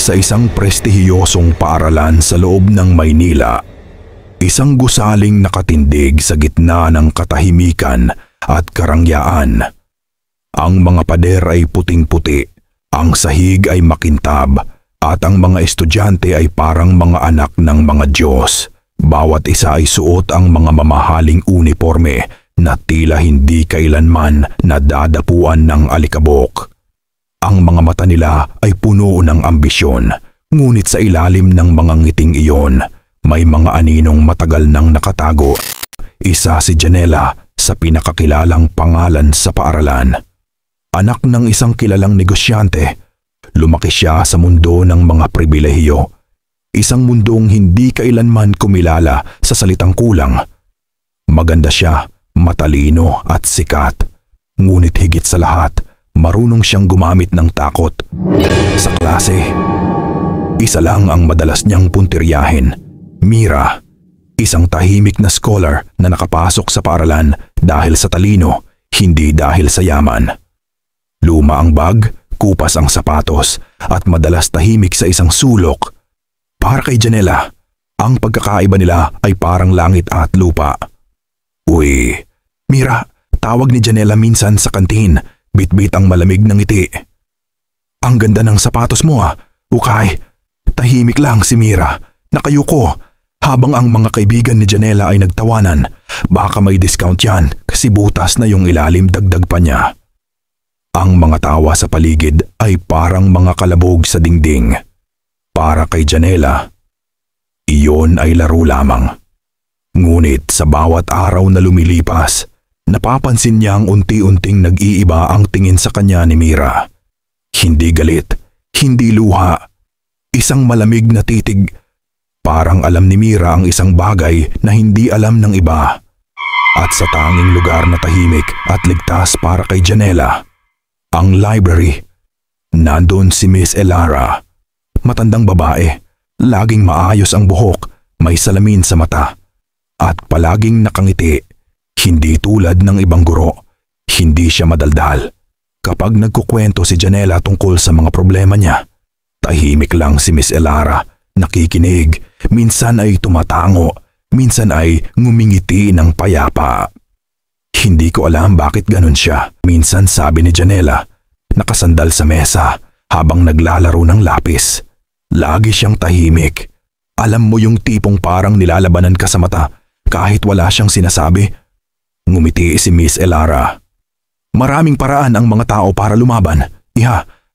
sa isang prestihiyosong paaralan sa loob ng Maynila. Isang gusaling nakatindig sa gitna ng katahimikan at karangyaan. Ang mga pader ay puting-puti, ang sahig ay makintab, at ang mga estudyante ay parang mga anak ng mga Diyos. Bawat isa ay suot ang mga mamahaling uniforme na tila hindi kailanman nadadapuan ng alikabok. Ang mga mata nila ay puno ng ambisyon, ngunit sa ilalim ng mga ngiting iyon, may mga aninong matagal nang nakatago. Isa si Janela sa pinakakilalang pangalan sa paaralan. Anak ng isang kilalang negosyante, lumaki siya sa mundo ng mga pribilehiyo. Isang mundong hindi kailanman kumilala sa salitang kulang. Maganda siya, matalino at sikat. Ngunit higit sa lahat, marunong siyang gumamit ng takot. Sa klase, isa lang ang madalas niyang puntiryahin, Mira. Isang tahimik na scholar na nakapasok sa paaralan dahil sa talino, hindi dahil sa yaman. Luma ang bag, kupas ang sapatos, at madalas tahimik sa isang sulok. Para kay Janela, ang pagkakaiba nila ay parang langit at lupa. Uy, Mira, tawag ni Janela minsan sa kantin, bitbit ang malamig ng ngiti. Ang ganda ng sapatos mo Ukay. Tahimik lang si Mira, nakayuko, habang ang mga kaibigan ni Janela ay nagtawanan. Baka may discount yan kasi butas na yung ilalim, dagdag pa niya. Ang mga tawa sa paligid ay parang mga kalabog sa dingding. Para kay Janela, iyon ay laro lamang. Ngunit sa bawat araw na lumilipas, napapansin niyang unti-unting nag-iiba ang tingin sa kanya ni Mira. Hindi galit, hindi luha. Isang malamig na titig. Parang alam ni Mira ang isang bagay na hindi alam ng iba. At sa tanging lugar na tahimik at ligtas para kay Janela, ang library, nandun si Miss Elara. Matandang babae, laging maayos ang buhok, may salamin sa mata, at palaging nakangiti. Hindi tulad ng ibang guro, hindi siya madaldal. Kapag nagkukwento si Janela tungkol sa mga problema niya, tahimik lang si Miss Elara, nakikinig, minsan ay tumatango, minsan ay ngumingiti ng payapa. Hindi ko alam bakit ganun siya. Minsan sabi ni Janela, nakasandal sa mesa habang naglalaro ng lapis. Lagi siyang tahimik. Alam mo yung tipong parang nilalabanan ka sa mata kahit wala siyang sinasabi? Ngumiti si Miss Elara. Maraming paraan ang mga tao para lumaban.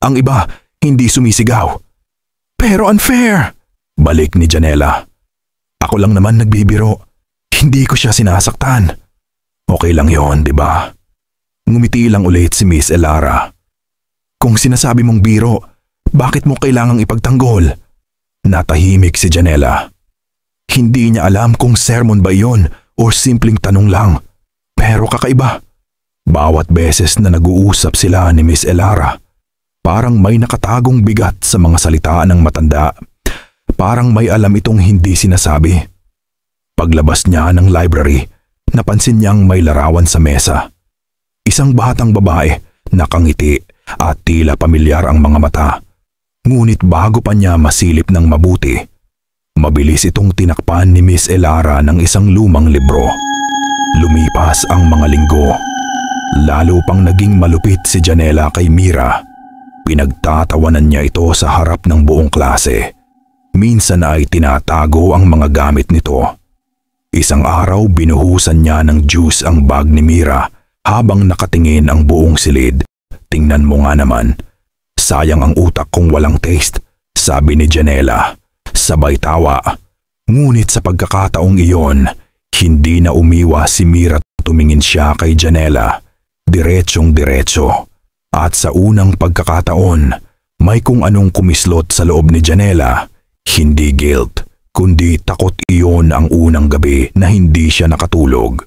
Ang iba hindi sumisigaw. Pero unfair! Balik ni Janela. Ako lang naman nagbibiro. Hindi ko siya sinasaktan. Okay lang yon, di ba? Ngumiti lang ulit si Miss Elara. Kung sinasabi mong biro, bakit mo kailangang ipagtanggol? Natahimik si Janela. Hindi niya alam kung sermon ba iyon o simpleng tanong lang. Pero kakaiba. Bawat beses na nag-uusap sila ni Miss Elara, parang may nakatagong bigat sa mga salita ng matanda. Parang may alam itong hindi sinasabi. Paglabas niya ng library, napansin niyang may larawan sa mesa. Isang batang babae, nakangiti at tila pamilyar ang mga mata. Ngunit bago pa niya masilip ng mabuti, mabilis itong tinakpan ni Miss Elara ng isang lumang libro. Lumipas ang mga linggo. Lalo pang naging malupit si Janela kay Mira. Pinagtatawanan niya ito sa harap ng buong klase. Minsan ay tinatago ang mga gamit nito. Isang araw binuhusan niya ng juice ang bag ni Mira habang nakatingin ang buong silid. Tingnan mo nga naman. Sayang ang utak kung walang taste, sabi ni Janela. Sabay tawa. Ngunit sa pagkakataong iyon, hindi na umiwa si Mira. Tumingin siya kay Janela. Diretsong-diretso. At sa unang pagkakataon, may kung anong kumislot sa loob ni Janela. Hindi guilt, kundi takot. Iyon ang unang gabi na hindi siya nakatulog.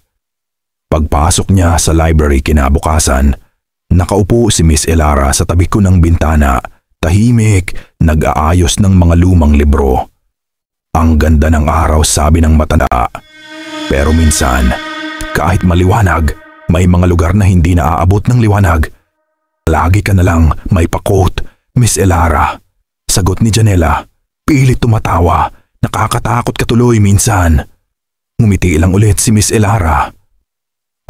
Pagpasok niya sa library kinabukasan, nakaupo si Miss Elara sa tabi ko ng bintana, tahimik, nag-aayos ng mga lumang libro. Ang ganda ng araw, sabi ng matanda. Pero minsan, kahit maliwanag, may mga lugar na hindi naaabot ng liwanag. Lagi ka na lang may pa-quote, Miss Elara. Sa Sagot ni Janela. Pilit tumatawa. Nakakatakot ka tuloy minsan. Ngumiti lang ulit si Miss Elara.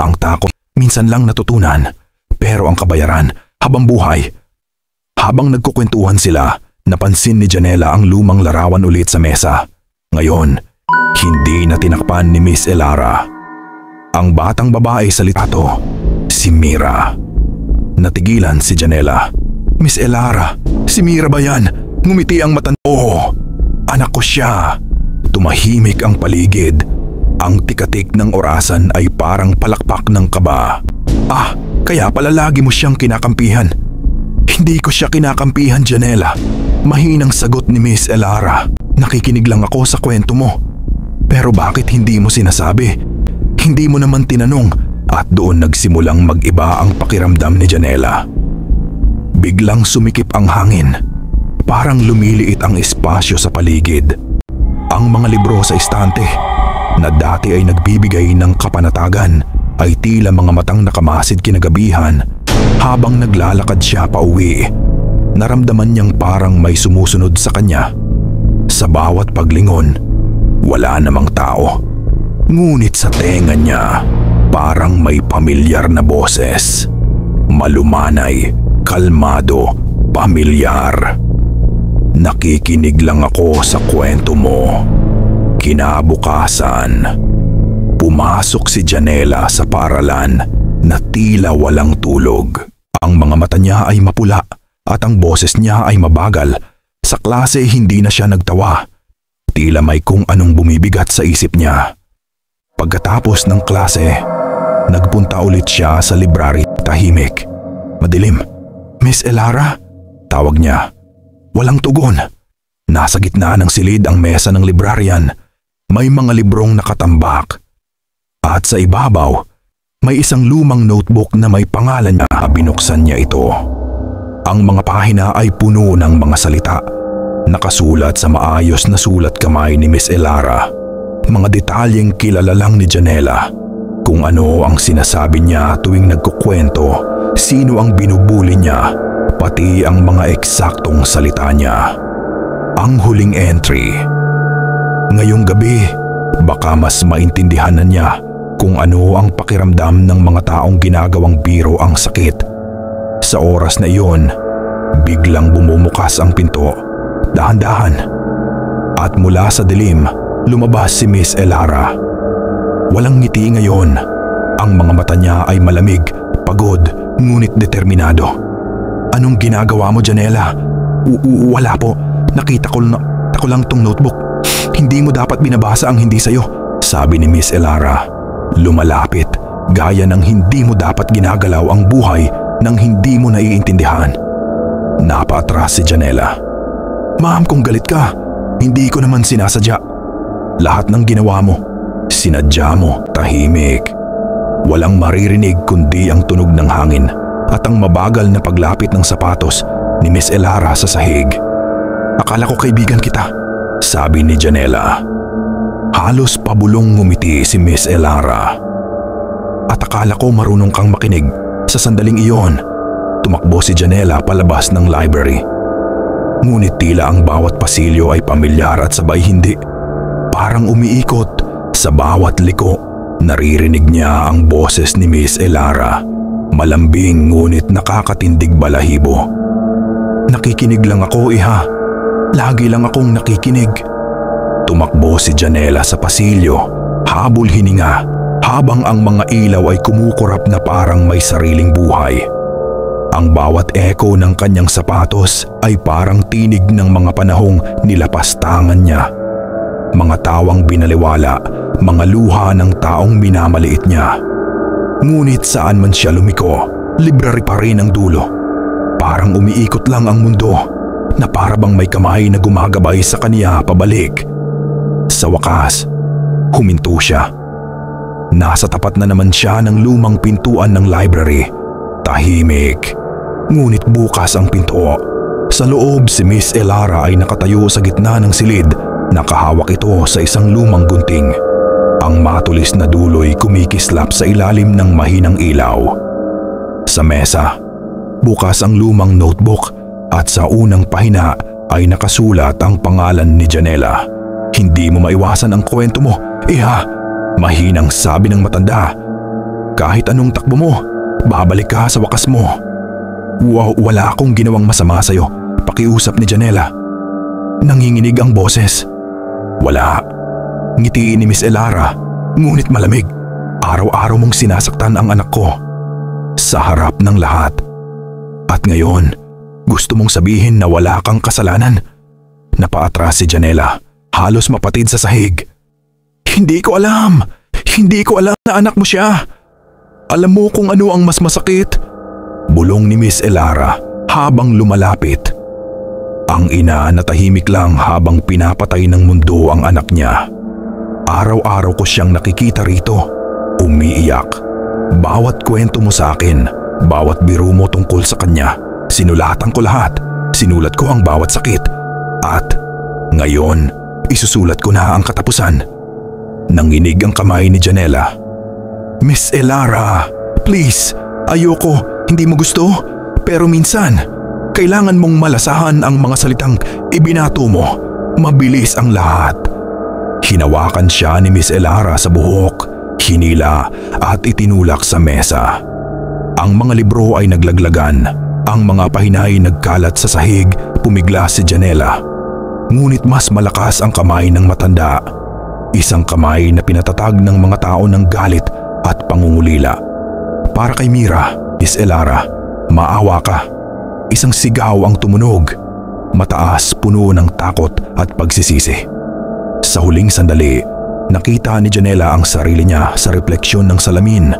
Ang takot minsan lang natutunan, pero ang kabayaran habang buhay. Habang nagkukwentuhan sila, napansin ni Janela ang lumang larawan ulit sa mesa. Ngayon, hindi na tinakpan ni Miss Elara. Ang batang babae sa litrato, si Mira. Natigilan si Janela. Miss Elara, si Mira ba yan? Ngumiti ang matanda. Oo, anak ko siya. Tumahimik ang paligid. Ang tikatik ng orasan ay parang palakpak ng kaba. Ah, kaya pala lagi mo siyang kinakampihan. Hindi ko siya kinakampihan, Janela. Mahinang sagot ni Miss Elara. Nakikinig lang ako sa kwento mo. Pero bakit hindi mo sinasabi? Hindi mo naman tinanong at doon nagsimulang mag-iba ang pakiramdam ni Janela. Biglang sumikip ang hangin. Parang lumiliit ang espasyo sa paligid. Ang mga libro sa istante na dati ay nagbibigay ng kapanatagan ay tila mga matang nakamasid kinagabihan. Habang naglalakad siya pauwi, naramdaman niyang parang may sumusunod sa kanya. Sa bawat paglingon, wala namang tao. Ngunit sa tenga niya, parang may pamilyar na boses. Malumanay, kalmado, pamilyar. Nakikinig lang ako sa kwento mo. Kinabukasan, pumasok si Janela sa paaralan na tila walang tulog. Ang mga mata niya ay mapula at ang boses niya ay mabagal. Sa klase hindi na siya nagtawa. Tila may kung anong bumibigat sa isip niya. Pagkatapos ng klase, nagpunta ulit siya sa library. Tahimik. Madilim. Miss Elara? Tawag niya. Walang tugon. Nasa gitna ng silid ang mesa ng librarian. May mga librong nakatambak. At sa ibabaw, may isang lumang notebook na may pangalan niya. Binuksan niya ito. Ang mga pahina ay puno ng mga salita. Nakasulat sa maayos na sulat kamay ni Miss Elara. Mga detalyeng kilala lang ni Janela. Kung ano ang sinasabi niya tuwing nagkukwento, sino ang binubuli niya, pati ang mga eksaktong salita niya. Ang huling entry. Ngayong gabi, baka mas maintindihan na niya kung ano ang pakiramdam ng mga taong ginagawang biro ang sakit. Sa oras na iyon, biglang bumumukas ang pinto, dahan-dahan. At mula sa dilim, lumabas si Miss Elara. Walang ngiti ngayon. Ang mga mata niya ay malamig, pagod, ngunit determinado. Anong ginagawa mo, Janela? Wala po. Nakita ko lang tong notebook. Hindi mo dapat binabasa ang hindi sayo, sabi ni Miss Elara. Lumalapit, gaya ng hindi mo dapat ginagalaw ang buhay nang hindi mo naiintindihan. Napaatras si Janela. Ma'am, kung galit ka, hindi ko naman sinasadya. Lahat ng ginawa mo, sinadya mo. Tahimik. Walang maririnig kundi ang tunog ng hangin at ang mabagal na paglapit ng sapatos ni Miss Elara sa sahig. Akala ko kaibigan kita, sabi ni Janela. Halos pabulong ngumiti si Miss Elara. At akala ko marunong kang makinig. Sa sandaling iyon, tumakbo si Janela palabas ng library. Ngunit tila ang bawat pasilyo ay pamilyar at sabay hindi. Parang umiikot sa bawat liko. Naririnig niya ang boses ni Miss Elara. Malambing ngunit nakakatindig balahibo. Nakikinig lang ako, iha. Lagi lang akong nakikinig. Tumakbo si Janela sa pasilyo, habol hininga, habang ang mga ilaw ay kumukurap na parang may sariling buhay. Ang bawat echo ng kanyang sapatos ay parang tinig ng mga panahong nilapastangan niya. Mga tawang binaliwala, mga luha ng taong minamaliit niya. Ngunit saan man siya lumiko, library pa rin ang dulo. Parang umiikot lang ang mundo, na parabang may kamay na gumagabay sa kanya pabalik. Sa wakas, huminto siya. Nasa tapat na naman siya ng lumang pintuan ng library. Tahimik. Ngunit bukas ang pinto. Sa loob si Miss Elara ay nakatayo sa gitna ng silid. Nakahawak ito sa isang lumang gunting. Ang matulis na dulo'y kumikislap sa ilalim ng mahinang ilaw. Sa mesa, bukas ang lumang notebook at sa unang pahina ay nakasulat ang pangalan ni Janela. "Hindi mo maiwasan ang kwento mo, Iha," mahinang sabi ng matanda. "Kahit anong takbo mo, babalik ka sa wakas mo." Wala akong ginawang masama sa'yo," pakiusap ni Janela. Nanginginig ang boses. "Wala." Ngiti ni Miss Elara, ngunit malamig. "Araw-araw mong sinasaktan ang anak ko. Sa harap ng lahat. At ngayon, gusto mong sabihin na wala kang kasalanan?" Napaatras si Janela, halos mapatid sa sahig. Hindi ko alam na anak mo siya. Alam mo kung ano ang mas masakit?" Bulong ni Miss Elara habang lumalapit. Ang ina natahimik lang habang pinapatay ng mundo ang anak niya. "Araw-araw ko siyang nakikita rito, umiiyak. Bawat kwento mo sa akin, bawat biro mo tungkol sa kanya, sinulatan ko lahat. Sinulat ko ang bawat sakit. At ngayon, isusulat ko na ang katapusan." Nanginig ang kamay ni Janela. "Miss Elara, please, ayoko, hindi mo gusto. Pero minsan, kailangan mong malasahan ang mga salitang ibinato mo. Mabilis ang lahat." Hinawakan siya ni Miss Elara sa buhok, hinila at itinulak sa mesa. Ang mga libro ay naglaglagan, ang mga pahinay nagkalat sa sahig, pumigla si Janela. Ngunit mas malakas ang kamay ng matanda. Isang kamay na pinatatag ng mga tao ng galit at pangungulila. "Para kay Mira, Miss Elara, maawa ka." Isang sigaw ang tumunog, mataas, puno ng takot at pagsisisi. Sa huling sandali, nakita ni Janela ang sarili niya sa refleksyon ng salamin.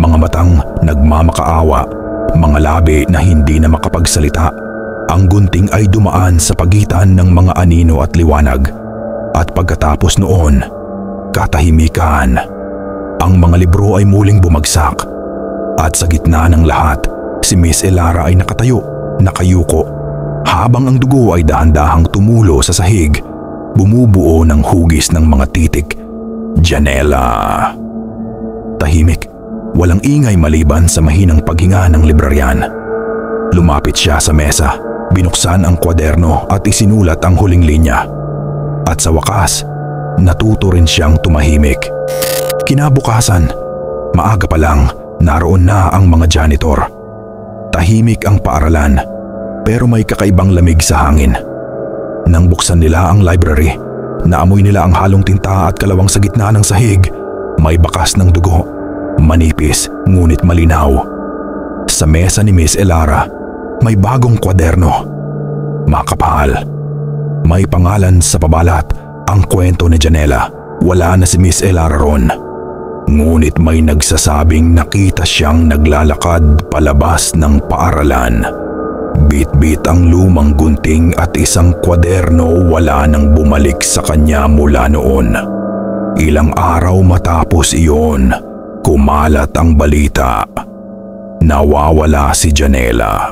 Mga matang nagmamakaawa, mga labi na hindi na makapagsalita. Ang gunting ay dumaan sa pagitan ng mga anino at liwanag. At pagkatapos noon, katahimikan. Ang mga libro ay muling bumagsak. At sa gitna ng lahat, si Miss Elara ay nakatayo, nakayuko, habang ang dugo ay dahan-dahang tumulo sa sahig, bumubuo ng hugis ng mga titik. Janela. Tahimik, walang ingay maliban sa mahinang paghinga ng libraryan. Lumapit siya sa mesa, binuksan ang kwaderno at isinulat ang huling linya. At sa wakas, natuto rin siyang tumahimik. Kinabukasan, maaga pa lang, naroon na ang mga janitor. Tahimik ang paaralan, pero may kakaibang lamig sa hangin. Nang buksan nila ang library, naamoy nila ang halong tinta at kalawang sa gitna ng sahig, may bakas ng dugo, manipis ngunit malinaw. Sa mesa ni Miss Elara, may bagong kwaderno. Makapal. May pangalan sa pabalat, ang kwento ni Janela. Wala na si Miss Elara ron. Ngunit may nagsasabing nakita siyang naglalakad palabas ng paaralan. Bit-bit ang lumang gunting at isang kwaderno, wala nang bumalik sa kanya mula noon. Ilang araw matapos iyon, kumalat ang balita. Nawawala si Janela.